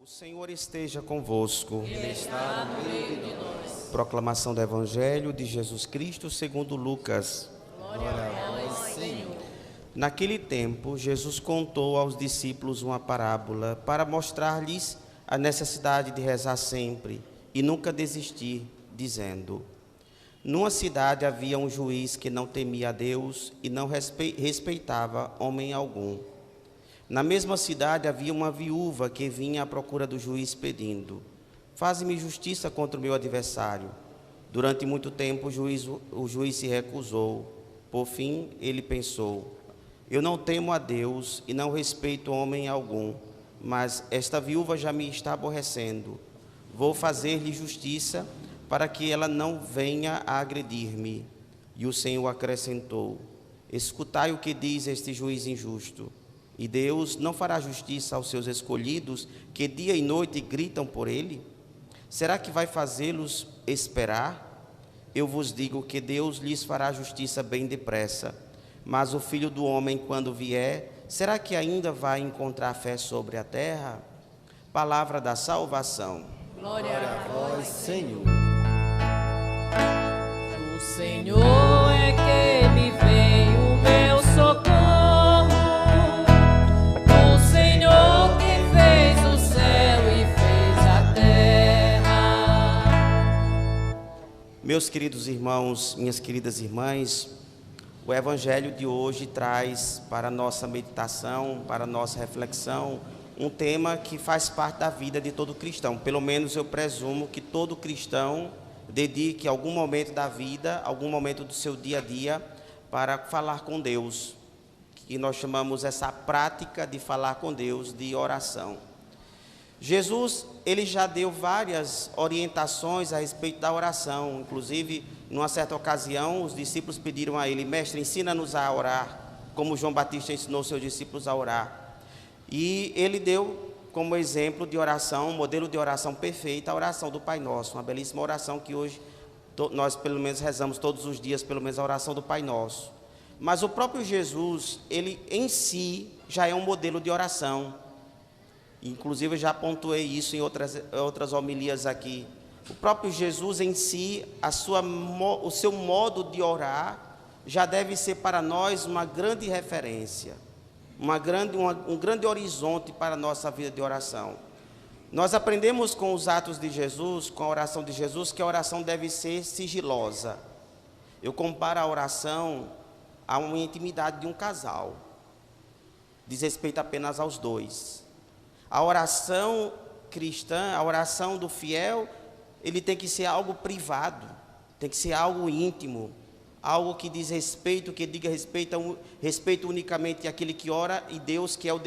Senhor esteja convosco. Ele está no meio de nós. Proclamação do Evangelho de Jesus Cristo segundo Lucas. Glória a vós, Senhor. Naquele tempo, Jesus contou aos discípulos uma parábola para mostrar-lhes a necessidade de rezar sempre e nunca desistir, dizendo: numa cidade havia um juiz que não temia a Deus e não respeitava homem algum. Na mesma cidade havia uma viúva que vinha à procura do juiz pedindo: faze-me justiça contra o meu adversário. Durante muito tempo o juiz se recusou. Por fim, ele pensou: eu não temo a Deus e não respeito homem algum, mas esta viúva já me está aborrecendo. Vou fazer-lhe justiça para que ela não venha a agredir-me. E o Senhor acrescentou: escutai o que diz este juiz injusto. E Deus não fará justiça aos seus escolhidos, que dia e noite gritam por ele? Será que vai fazê-los esperar? Eu vos digo que Deus lhes fará justiça bem depressa. Mas o Filho do Homem, quando vier, será que ainda vai encontrar fé sobre a terra? Palavra da salvação. Glória a vós, Senhor. O Senhor é que me veio o meu socorro. O Senhor que fez o céu e fez a terra. Meus queridos irmãos, minhas queridas irmãs, o Evangelho de hoje traz para a nossa meditação, para a nossa reflexão, um tema que faz parte da vida de todo cristão. Pelo menos eu presumo que todo cristão dedique algum momento da vida, algum momento do seu dia a dia, para falar com Deus, que nós chamamos essa prática de falar com Deus, de oração. Jesus, ele já deu várias orientações a respeito da oração. Inclusive, numa certa ocasião, os discípulos pediram a ele: mestre, ensina-nos a orar, como João Batista ensinou seus discípulos a orar. E ele deu como exemplo de oração, um modelo de oração perfeita, a oração do Pai Nosso, uma belíssima oração que hoje nós pelo menos rezamos todos os dias, pelo menos a oração do Pai Nosso. Mas o próprio Jesus, ele em si já é um modelo de oração. Inclusive eu já pontuei isso em outras homilias aqui. O próprio Jesus em si, o seu modo de orar já deve ser para nós uma grande referência, um grande horizonte para a nossa vida de oração. Nós aprendemos com os atos de Jesus, com a oração de Jesus, que a oração deve ser sigilosa. Eu comparo a oração a uma intimidade de um casal. Diz respeito apenas aos dois. A oração cristã, a oração do fiel, ele tem que ser algo privado, tem que ser algo íntimo, algo que diz respeito, que diga respeito unicamente àquele que ora e Deus, que é o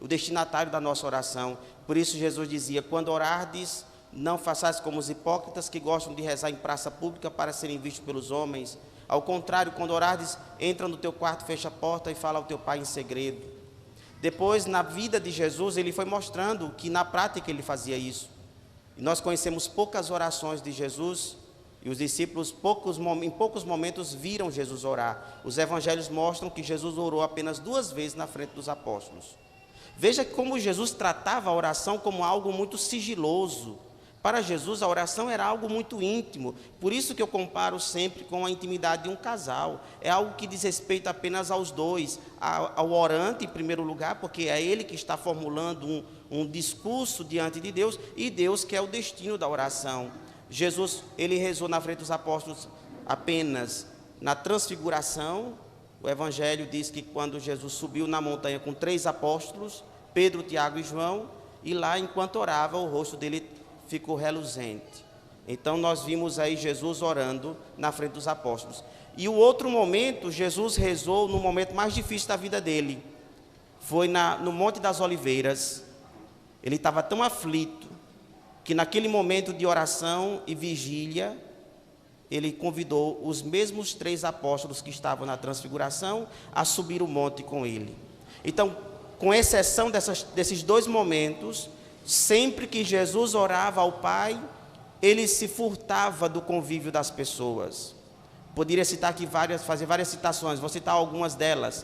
destinatário da nossa oração. Por isso Jesus dizia: quando orardes, não façais como os hipócritas que gostam de rezar em praça pública para serem vistos pelos homens. Ao contrário, quando orardes, entra no teu quarto, fecha a porta e fala ao teu pai em segredo. Depois, na vida de Jesus, ele foi mostrando que na prática ele fazia isso. E nós conhecemos poucas orações de Jesus, e os discípulos em poucos momentos viram Jesus orar. Os evangelhos mostram que Jesus orou apenas 2 vezes na frente dos apóstolos. Veja como Jesus tratava a oração como algo muito sigiloso. Para Jesus, a oração era algo muito íntimo. Por isso que eu comparo sempre com a intimidade de um casal. É algo que diz respeito apenas aos dois, ao orante em primeiro lugar, porque é ele que está formulando um discurso diante de Deus, e Deus que é o destino da oração. Jesus, ele rezou na frente dos apóstolos apenas na transfiguração. O Evangelho diz que quando Jesus subiu na montanha com 3 apóstolos, Pedro, Tiago e João, e lá, enquanto orava, o rosto dele ficou reluzente. Então nós vimos aí Jesus orando na frente dos apóstolos. E o outro momento, Jesus rezou no momento mais difícil da vida dele. Foi no Monte das Oliveiras. Ele estava tão aflito que naquele momento de oração e vigília, ele convidou os mesmos 3 apóstolos que estavam na transfiguração a subir o monte com ele. Então, com exceção desses 2 momentos, sempre que Jesus orava ao Pai, ele se furtava do convívio das pessoas. Poderia citar aqui fazer várias citações, vou citar algumas delas.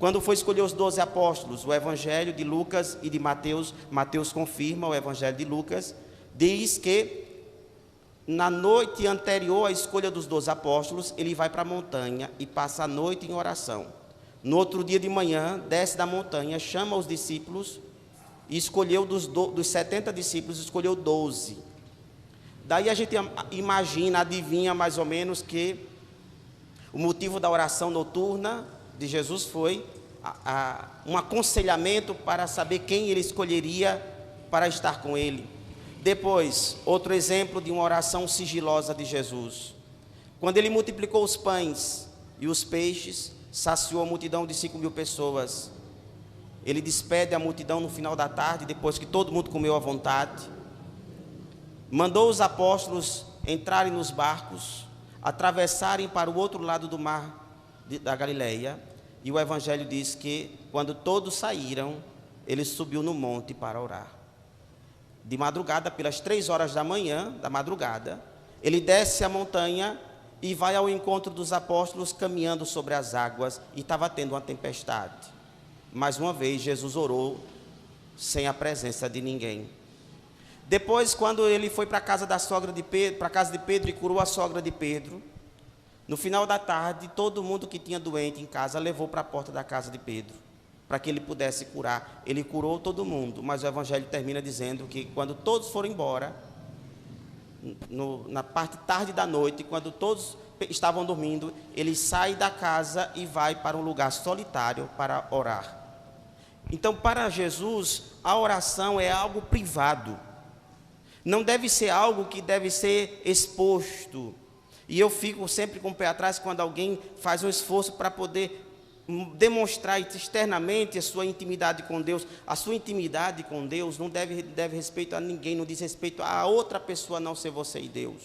Quando foi escolher os 12 apóstolos, o Evangelho de Lucas e de Mateus, Mateus confirma o Evangelho de Lucas, diz que na noite anterior à escolha dos 12 apóstolos, ele vai para a montanha e passa a noite em oração. No outro dia de manhã, desce da montanha, chama os discípulos e escolheu dos 70 discípulos, escolheu 12. Daí a gente imagina, adivinha mais ou menos que o motivo da oração noturna de Jesus foi um aconselhamento para saber quem ele escolheria para estar com ele. Depois, outro exemplo de uma oração sigilosa de Jesus. Quando ele multiplicou os pães e os peixes, saciou a multidão de 5.000 pessoas. Ele despede a multidão no final da tarde, depois que todo mundo comeu à vontade. Mandou os apóstolos entrarem nos barcos, atravessarem para o outro lado do mar da Galileia. E o Evangelho diz que, quando todos saíram, ele subiu no monte para orar. De madrugada, pelas 3 horas da manhã, da madrugada, ele desce a montanha e vai ao encontro dos apóstolos caminhando sobre as águas, e estava tendo uma tempestade. Mais uma vez, Jesus orou sem a presença de ninguém. Depois, quando ele foi para a casa da sogra de Pedro, para a casa de Pedro e curou a sogra de Pedro, no final da tarde, todo mundo que tinha doente em casa levou para a porta da casa de Pedro, para que ele pudesse curar. Ele curou todo mundo, mas o Evangelho termina dizendo que quando todos foram embora, na parte tarde da noite, quando todos estavam dormindo, ele sai da casa e vai para um lugar solitário para orar. Então, para Jesus, a oração é algo privado, não deve ser algo que deve ser exposto. E eu fico sempre com o pé atrás quando alguém faz um esforço para poder demonstrar externamente a sua intimidade com Deus. A sua intimidade com Deus não deve respeito a ninguém, não diz respeito a outra pessoa, não ser você e Deus.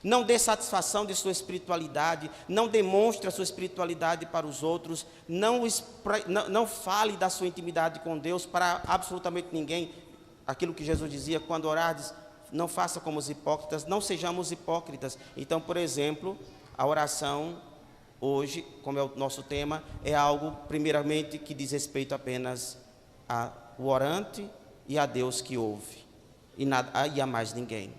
Não dê satisfação de sua espiritualidade, não demonstre a sua espiritualidade para os outros, não fale da sua intimidade com Deus para absolutamente ninguém. Aquilo que Jesus dizia, quando orardes, não faça como os hipócritas, não sejamos hipócritas. Então, por exemplo, a oração hoje, como é o nosso tema, é algo, primeiramente, que diz respeito apenas ao orante e a Deus que ouve, e a mais ninguém.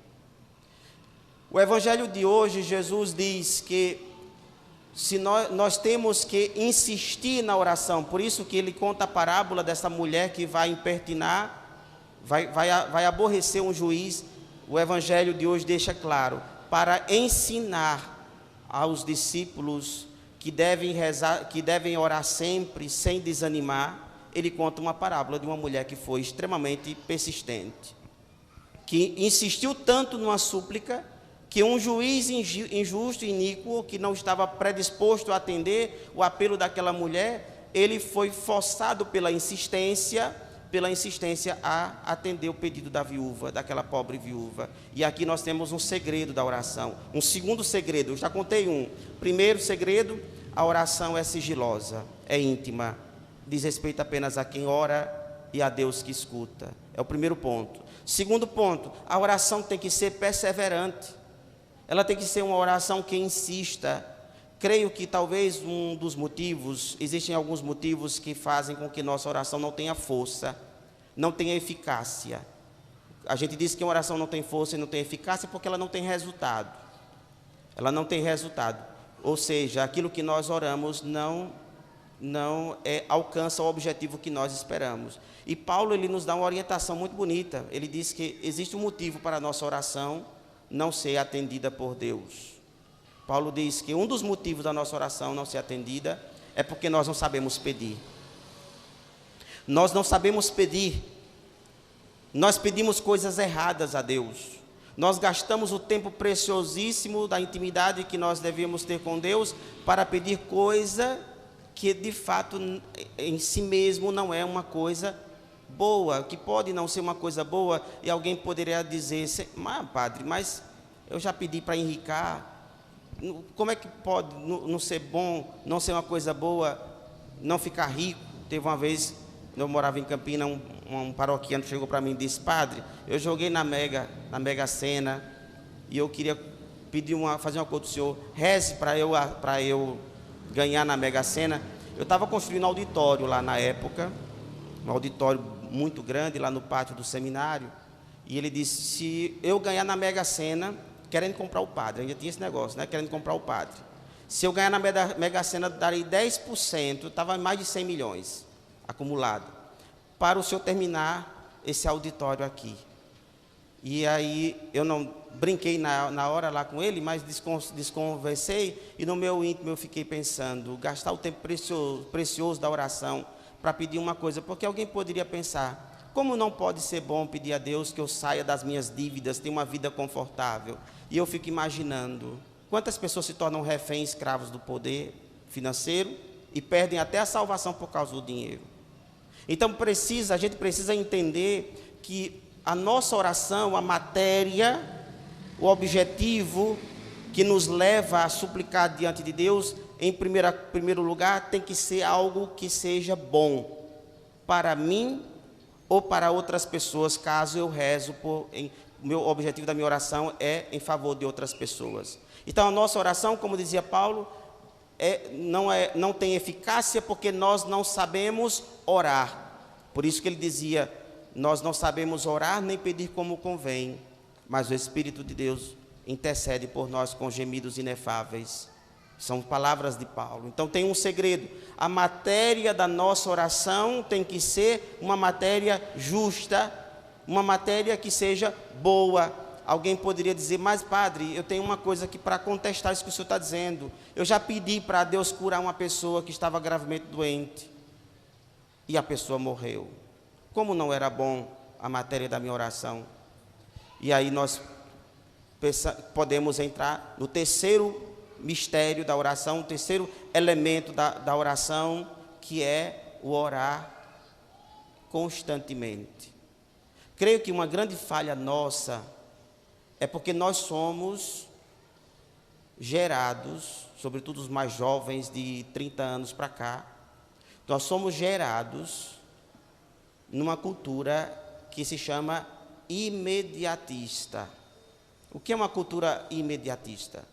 O Evangelho de hoje, Jesus diz que se nós temos que insistir na oração, por isso que ele conta a parábola dessa mulher que vai impertinar, vai aborrecer um juiz. O Evangelho de hoje deixa claro, para ensinar aos discípulos que devem rezar, que devem orar sempre, sem desanimar. Ele conta uma parábola de uma mulher que foi extremamente persistente, que insistiu tanto numa súplica, que um juiz injusto e iníquo, que não estava predisposto a atender o apelo daquela mulher, ele foi forçado pela insistência a atender o pedido da viúva, daquela pobre viúva. E aqui nós temos um segredo da oração, um segundo segredo. Eu já contei um. Primeiro segredo, a oração é sigilosa, é íntima, diz respeito apenas a quem ora e a Deus que escuta. É o primeiro ponto. Segundo ponto, a oração tem que ser perseverante, ela tem que ser uma oração que insista. Creio que talvez um dos motivos, existem alguns motivos que fazem com que nossa oração não tenha força, não tenha eficácia. A gente diz que uma oração não tem força e não tem eficácia porque ela não tem resultado. Ela não tem resultado. Ou seja, aquilo que nós oramos não alcança o objetivo que nós esperamos. E Paulo, ele nos dá uma orientação muito bonita. Ele diz que existe um motivo para a nossa oração não ser atendida por Deus. Paulo diz que um dos motivos da nossa oração não ser atendida é porque nós não sabemos pedir. Nós não sabemos pedir. Nós pedimos coisas erradas a Deus. Nós gastamos o tempo preciosíssimo da intimidade que nós devemos ter com Deus para pedir coisa que de fato em si mesmo não é uma coisa boa, que pode não ser uma coisa boa. E alguém poderia dizer: mas padre, mas eu já pedi para enricar. Como é que pode não ser bom, não ser uma coisa boa, não ficar rico? Teve uma vez, eu morava em Campina, um paroquiano chegou para mim e disse: padre, eu joguei na Mega Sena e eu queria fazer uma coisa do senhor, reze para eu ganhar na Mega Sena. Eu estava construindo um auditório lá na época, um auditório muito grande lá no pátio do seminário, e ele disse, se eu ganhar na Mega Sena, querendo comprar o padre, ainda tinha esse negócio, né, querendo comprar o padre, se eu ganhar na Mega Sena, darei 10%, estava em mais de 100 milhões acumulado, para o senhor terminar esse auditório aqui. E aí eu não brinquei na hora lá com ele, mas desconversei, e no meu íntimo eu fiquei pensando, gastar o tempo precioso da oração para pedir uma coisa, porque alguém poderia pensar, como não pode ser bom pedir a Deus que eu saia das minhas dívidas, tenha uma vida confortável? E eu fico imaginando, quantas pessoas se tornam reféns, escravos do poder financeiro e perdem até a salvação por causa do dinheiro. Então a gente precisa entender que a nossa oração, a matéria, o objetivo que nos leva a suplicar diante de Deus, em primeiro lugar, tem que ser algo que seja bom para mim ou para outras pessoas, caso eu rezo o meu objetivo da minha oração é em favor de outras pessoas. Então a nossa oração, como dizia Paulo, não tem eficácia porque nós não sabemos orar. Por isso que ele dizia, nós não sabemos orar nem pedir como convém, mas o Espírito de Deus intercede por nós com gemidos inefáveis. São palavras de Paulo. Então tem um segredo, a matéria da nossa oração tem que ser uma matéria justa, uma matéria que seja boa. Alguém poderia dizer, mas padre, eu tenho uma coisa aqui para contestar isso que o senhor está dizendo. Eu já pedi para Deus curar uma pessoa que estava gravemente doente, e a pessoa morreu. Como não era bom a matéria da minha oração? E aí nós podemos entrar no terceiro mistério da oração, o terceiro elemento da oração, que é o orar constantemente. Creio que uma grande falha nossa é porque nós somos gerados, sobretudo os mais jovens de 30 anos para cá, nós somos gerados numa cultura que se chama imediatista. O que é uma cultura imediatista?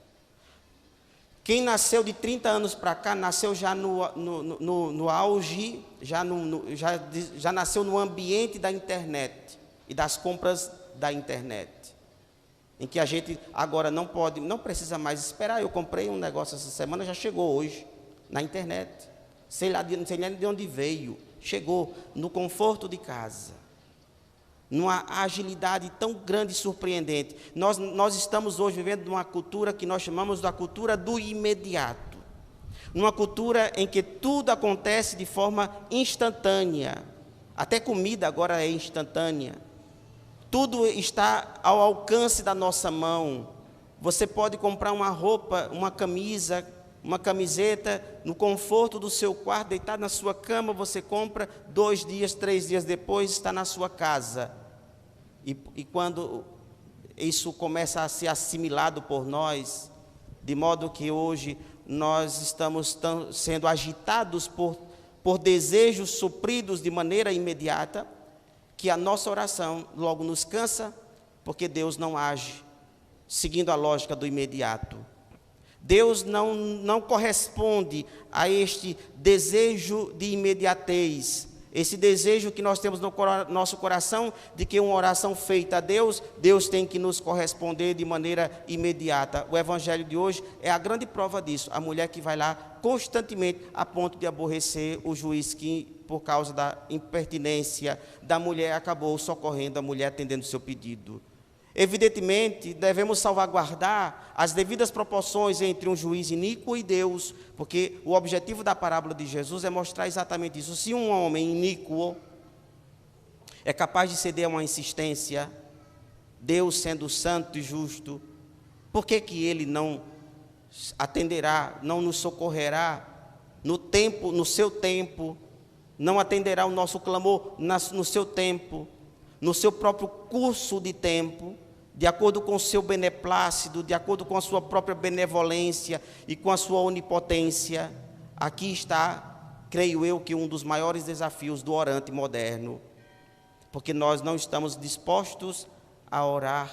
Quem nasceu de 30 anos para cá, nasceu já no auge, já nasceu no ambiente da internet e das compras da internet, em que a gente agora não precisa mais esperar. Eu comprei um negócio essa semana, já chegou hoje, na internet, não sei nem de onde veio, chegou no conforto de casa, numa agilidade tão grande e surpreendente. Nós estamos hoje vivendo numa cultura que nós chamamos da cultura do imediato, numa cultura em que tudo acontece de forma instantânea, até comida agora é instantânea, tudo está ao alcance da nossa mão. Você pode comprar uma roupa, uma camisa, uma camiseta, no conforto do seu quarto, deitado na sua cama, você compra, 2 dias, 3 dias depois, está na sua casa. E quando isso começa a ser assimilado por nós, de modo que hoje nós estamos sendo agitados por desejos supridos de maneira imediata, que a nossa oração logo nos cansa, porque Deus não age seguindo a lógica do imediato. Deus não corresponde a este desejo de imediatez, esse desejo que nós temos no nosso coração, de que uma oração feita a Deus, Deus tem que nos corresponder de maneira imediata. O evangelho de hoje é a grande prova disso, a mulher que vai lá constantemente a ponto de aborrecer o juiz que, por causa da impertinência da mulher, acabou socorrendo a mulher, atendendo o seu pedido. Evidentemente, devemos salvaguardar as devidas proporções entre um juiz iníquo e Deus, porque o objetivo da parábola de Jesus é mostrar exatamente isso. Se um homem iníquo é capaz de ceder a uma insistência, Deus sendo santo e justo, por que ele não atenderá, não nos socorrerá no seu tempo, não atenderá o nosso clamor no seu tempo, no seu próprio curso de tempo, de acordo com o seu beneplácito, de acordo com a sua própria benevolência e com a sua onipotência? Aqui está, creio eu, que um dos maiores desafios do orante moderno, porque nós não estamos dispostos a orar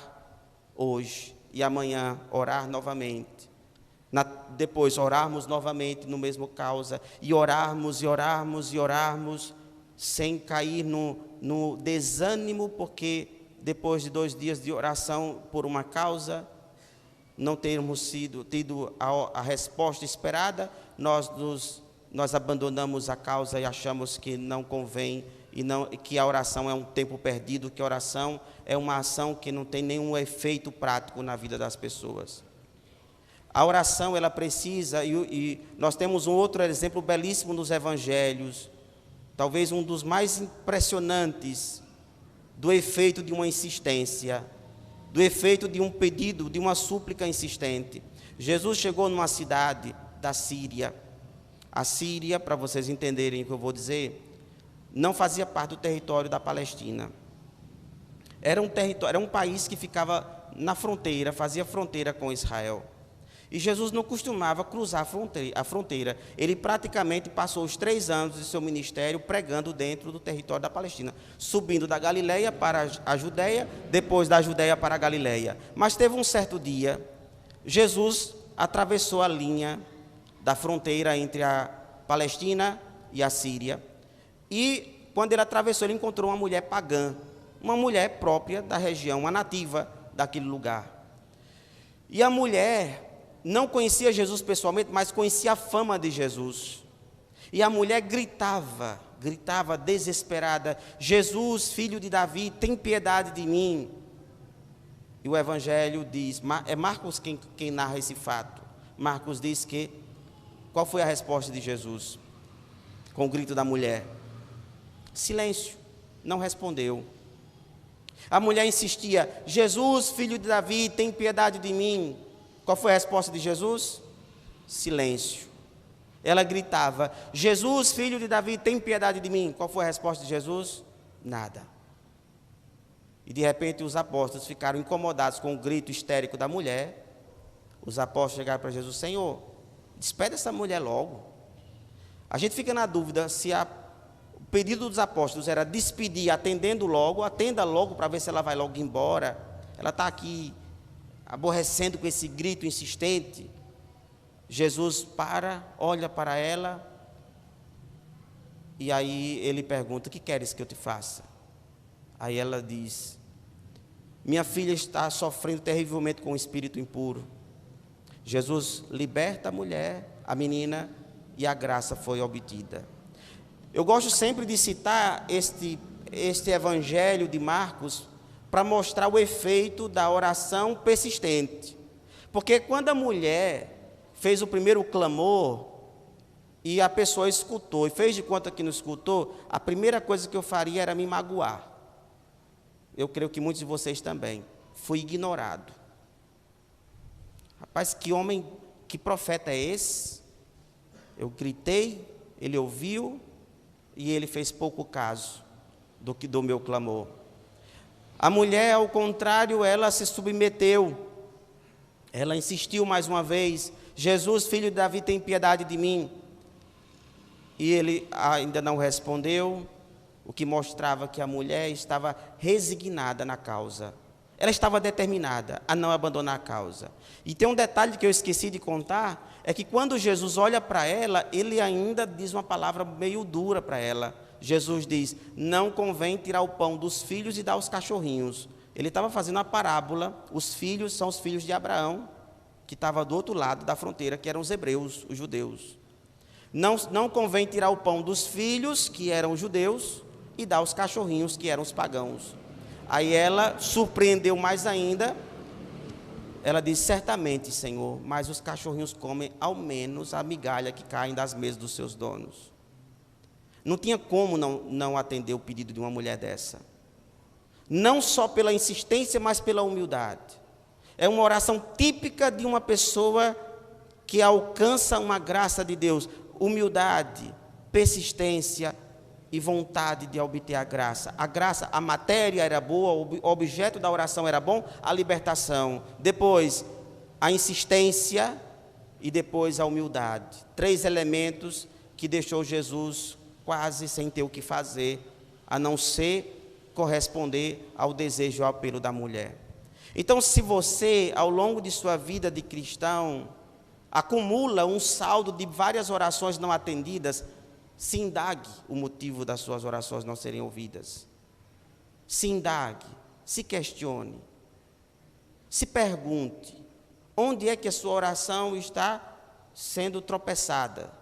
hoje e amanhã orar novamente. Depois orarmos novamente no mesmo causa, e orarmos, e orarmos, e orarmos, sem cair no desânimo, porque depois de 2 dias de oração por uma causa, não termos tido a resposta esperada, nós abandonamos a causa e achamos que não convém, e que a oração é um tempo perdido, que a oração é uma ação que não tem nenhum efeito prático na vida das pessoas. A oração, ela precisa, e nós temos um outro exemplo belíssimo nos evangelhos, talvez um dos mais impressionantes, do efeito de uma insistência, do efeito de um pedido, de uma súplica insistente. Jesus chegou numa cidade da Síria. A Síria, para vocês entenderem o que eu vou dizer, não fazia parte do território da Palestina. Era um país que ficava na fronteira, fazia fronteira com Israel. E Jesus não costumava cruzar a fronteira. Ele praticamente passou os 3 anos de seu ministério pregando dentro do território da Palestina, subindo da Galileia para a Judeia, depois da Judeia para a Galileia. Mas teve um certo dia, Jesus atravessou a linha da fronteira entre a Palestina e a Síria, e quando ele atravessou, ele encontrou uma mulher pagã, uma mulher própria da região, uma nativa daquele lugar. E a mulher não conhecia Jesus pessoalmente, mas conhecia a fama de Jesus. E a mulher gritava desesperada: Jesus, filho de Davi, tem piedade de mim. E o Evangelho diz, é Marcos quem narra esse fato. Marcos diz que, qual foi a resposta de Jesus com o grito da mulher? Silêncio, não respondeu. A mulher insistia: Jesus, filho de Davi, tem piedade de mim. Qual foi a resposta de Jesus? Silêncio. Ela gritava: Jesus, filho de Davi, tem piedade de mim. Qual foi a resposta de Jesus? Nada. E de repente os apóstolos ficaram incomodados com o grito histérico da mulher. Os apóstolos chegaram para Jesus: Senhor, despede essa mulher logo. A gente fica na dúvida se o pedido dos apóstolos era despedir, atenda logo para ver se ela vai logo embora. Ela está aqui aborrecendo com esse grito insistente. Jesus olha para ela, e aí ele pergunta: o que queres que eu te faça? Aí ela diz: minha filha está sofrendo terrivelmente com um espírito impuro. Jesus liberta a mulher, a menina, e a graça foi obtida. Eu gosto sempre de citar este evangelho de Marcos para mostrar o efeito da oração persistente. Porque quando a mulher fez o primeiro clamor e a pessoa escutou e fez de conta que não escutou, a primeira coisa que eu faria era me magoar. Eu creio que muitos de vocês também. Fui ignorado. Rapaz, que homem, que profeta é esse? Eu gritei, ele ouviu e ele fez pouco caso do meu clamor. A mulher, ao contrário, ela se submeteu. Ela insistiu mais uma vez: Jesus, filho de Davi, tem piedade de mim. E ele ainda não respondeu, o que mostrava que a mulher estava resignada na causa. Ela estava determinada a não abandonar a causa. E tem um detalhe que eu esqueci de contar, é que quando Jesus olha para ela, ele ainda diz uma palavra meio dura para ela. Jesus diz: não convém tirar o pão dos filhos e dar aos cachorrinhos. Ele estava fazendo uma parábola. Os filhos são os filhos de Abraão, que estava do outro lado da fronteira, que eram os hebreus, os judeus. Não convém tirar o pão dos filhos, que eram os judeus, e dar aos cachorrinhos, que eram os pagãos. Aí ela surpreendeu mais ainda. Ela disse: certamente, Senhor, mas os cachorrinhos comem ao menos a migalha que cai das mesas dos seus donos. Não tinha como não atender o pedido de uma mulher dessa. Não só pela insistência, mas pela humildade. É uma oração típica de uma pessoa que alcança uma graça de Deus. Humildade, persistência e vontade de obter a graça. A graça, a matéria era boa, o objeto da oração era bom, a libertação. Depois, a insistência e depois a humildade. 3 elementos que deixou Jesus quase sem ter o que fazer, a não ser corresponder ao desejo e ao apelo da mulher. Então, se você, ao longo de sua vida de cristão, acumula um saldo de várias orações não atendidas, se indague o motivo das suas orações não serem ouvidas. Se indague, se questione, se pergunte, onde é que a sua oração está sendo tropeçada?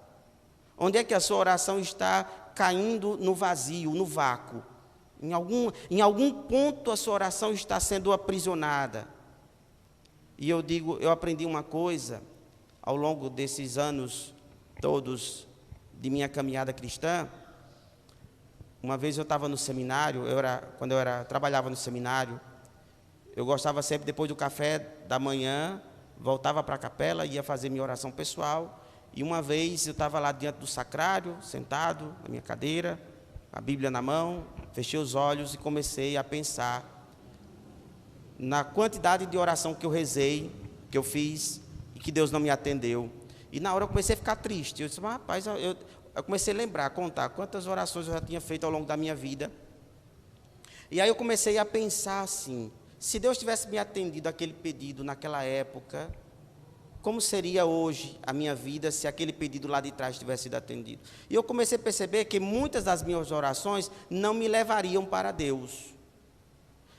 Onde é que a sua oração está caindo no vazio, no vácuo? Em algum ponto a sua oração está sendo aprisionada. E eu aprendi uma coisa ao longo desses anos todos de minha caminhada cristã. Uma vez eu estava no seminário, quando eu trabalhava no seminário, eu gostava sempre, depois do café da manhã, voltava para a capela, ia fazer minha oração pessoal, e uma vez eu estava lá diante do sacrário, sentado na minha cadeira, a Bíblia na mão, fechei os olhos e comecei a pensar na quantidade de oração que eu rezei, que eu fiz, e que Deus não me atendeu. E na hora eu comecei a ficar triste. Eu disse, mas, rapaz, eu comecei a lembrar, contar quantas orações eu já tinha feito ao longo da minha vida. E aí eu comecei a pensar assim, se Deus tivesse me atendido aquele pedido naquela época, como seria hoje a minha vida se aquele pedido lá de trás tivesse sido atendido? E eu comecei a perceber que muitas das minhas orações não me levariam para Deus,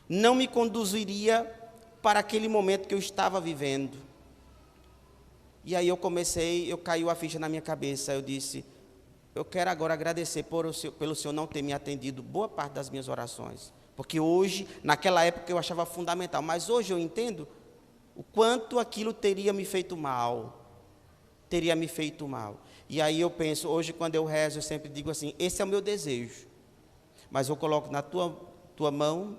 não me conduziria para aquele momento que eu estava vivendo. E aí caiu a ficha na minha cabeça, eu disse, eu quero agora agradecer pelo Senhor não ter me atendido boa parte das minhas orações, porque hoje, naquela época eu achava fundamental, mas hoje eu entendo o quanto aquilo teria me feito mal, E aí eu penso, hoje quando eu rezo, eu sempre digo assim, esse é o meu desejo, mas eu coloco na tua mão,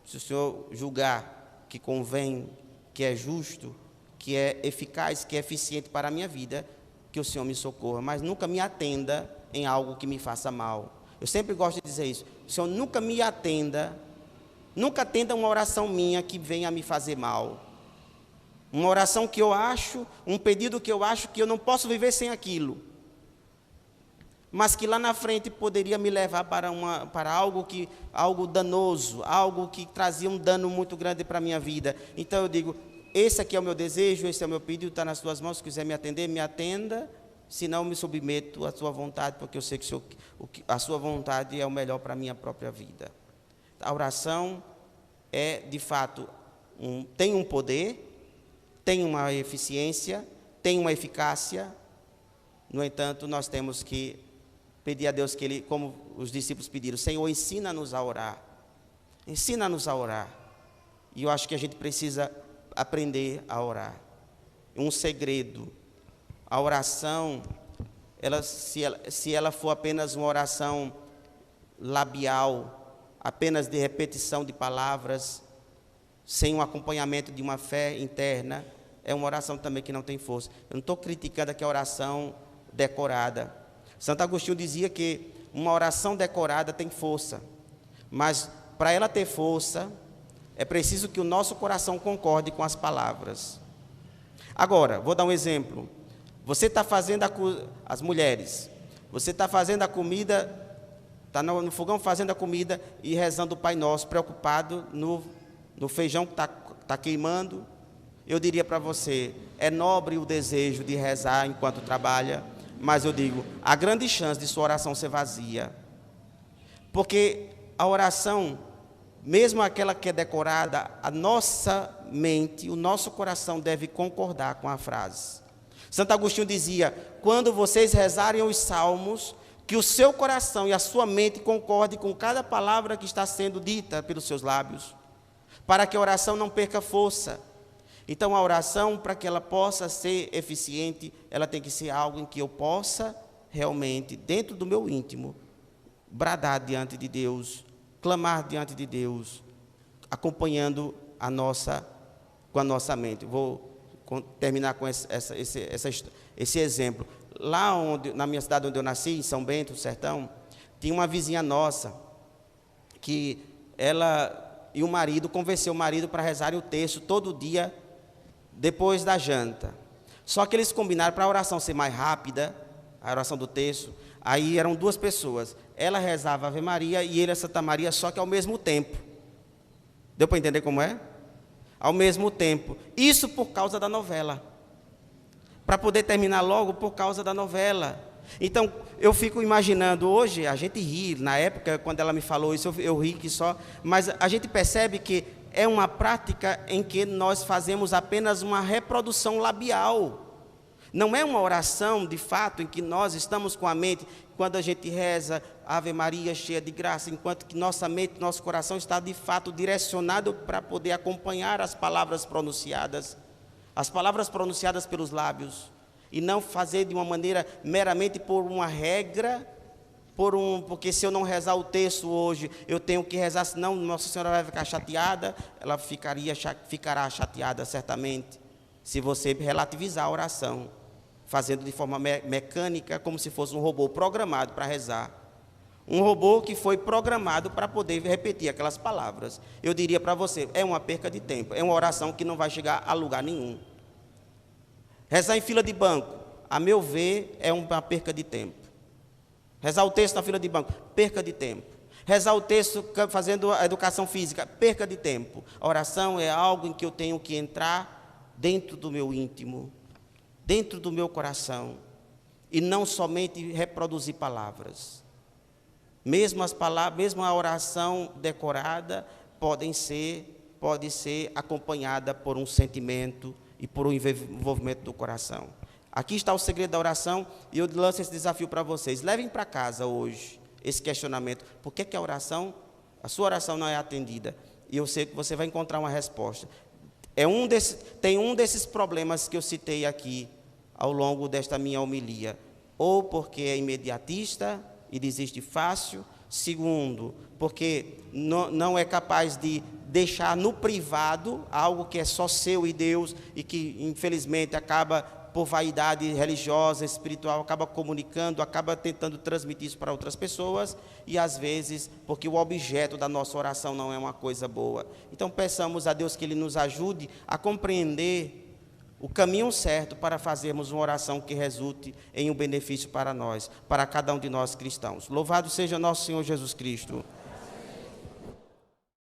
se o Senhor julgar que convém, que é justo, que é eficaz, que é eficiente para a minha vida, que o Senhor me socorra, mas nunca me atenda em algo que me faça mal. Eu sempre gosto de dizer isso, o Senhor nunca me atenda, nunca atenda uma oração minha que venha me fazer mal. Uma oração que eu acho, um pedido que eu acho que eu não posso viver sem aquilo, mas que lá na frente poderia me levar para algo danoso, algo que trazia um dano muito grande para a minha vida. Então eu digo, esse aqui é o meu desejo, esse é o meu pedido, está nas tuas mãos, se quiser me atender, me atenda, senão me submeto à sua vontade, porque eu sei que a sua vontade é o melhor para a minha própria vida. A oração é, de fato, tem um poder, tem uma eficiência, tem uma eficácia. No entanto, nós temos que pedir a Deus que Ele, como os discípulos pediram, Senhor, ensina-nos a orar. Ensina-nos a orar. E eu acho que a gente precisa aprender a orar. Um segredo, a oração, se ela for apenas uma oração labial, apenas de repetição de palavras, sem um acompanhamento de uma fé interna, é uma oração também que não tem força. Eu não estou criticando aqui a oração decorada. Santo Agostinho dizia que uma oração decorada tem força, mas para ela ter força, é preciso que o nosso coração concorde com as palavras. Agora, vou dar um exemplo. Você está fazendo, as mulheres, você está fazendo a comida, está no fogão fazendo a comida e rezando o Pai Nosso, preocupado no feijão que está queimando. Eu diria para você, é nobre o desejo de rezar enquanto trabalha, mas eu digo, há grande chance de sua oração ser vazia. Porque a oração, mesmo aquela que é decorada, a nossa mente, o nosso coração deve concordar com a frase. Santo Agostinho dizia, quando vocês rezarem os salmos, que o seu coração e a sua mente concordem com cada palavra que está sendo dita pelos seus lábios, para que a oração não perca força. Então a oração, para que ela possa ser eficiente, ela tem que ser algo em que eu possa realmente, dentro do meu íntimo, bradar diante de Deus, clamar diante de Deus, acompanhando com a nossa mente. Vou terminar com esse exemplo. Lá na minha cidade onde eu nasci, em São Bento, no sertão, tinha uma vizinha nossa, que ela e o marido, convenceu o marido para rezarem o terço todo dia, depois da janta. Só que eles combinaram para a oração ser mais rápida, a oração do terço. Aí eram duas pessoas, ela rezava a Ave Maria e ele a Santa Maria, só que ao mesmo tempo. Deu para entender como é? Ao mesmo tempo. Isso por causa da novela. para poder terminar logo por causa da novela. Então, eu fico imaginando, hoje, a gente ri, na época, quando ela me falou isso, eu ri que só, mas a gente percebe que é uma prática em que nós fazemos apenas uma reprodução labial. Não é uma oração, de fato, em que nós estamos com a mente, quando a gente reza, Ave Maria, cheia de graça, enquanto que nossa mente, nosso coração está, de fato, direcionado para poder acompanhar as palavras pronunciadas pelos lábios, e não fazer de uma maneira meramente por uma regra, porque se eu não rezar o texto hoje, eu tenho que rezar, senão Nossa Senhora vai ficar chateada. Ela ficará chateada certamente, se você relativizar a oração, fazendo de forma mecânica, como se fosse um robô programado para rezar. Um robô que foi programado para poder repetir aquelas palavras. Eu diria para você, é uma perca de tempo, é uma oração que não vai chegar a lugar nenhum. Rezar em fila de banco, a meu ver, é uma perca de tempo. Rezar o texto na fila de banco, perca de tempo. Rezar o texto fazendo a educação física, perca de tempo. A oração é algo em que eu tenho que entrar dentro do meu íntimo, dentro do meu coração, e não somente reproduzir palavras. Mesmo a oração decorada pode ser acompanhada por um sentimento e por um envolvimento do coração. Aqui está o segredo da oração, e eu lanço esse desafio para vocês. Levem para casa hoje esse questionamento. Por que a sua oração não é atendida? E eu sei que você vai encontrar uma resposta. Tem um desses problemas que eu citei aqui ao longo desta minha homilia. Ou porque é imediatista e desiste fácil. Segundo, porque não é capaz de deixar no privado algo que é só seu e Deus, e que infelizmente acaba, por vaidade religiosa, espiritual, acaba comunicando, acaba tentando transmitir isso para outras pessoas, e às vezes porque o objeto da nossa oração não é uma coisa boa. Então peçamos a Deus que Ele nos ajude a compreender o caminho certo para fazermos uma oração que resulte em um benefício para nós, para cada um de nós cristãos. Louvado seja nosso Senhor Jesus Cristo.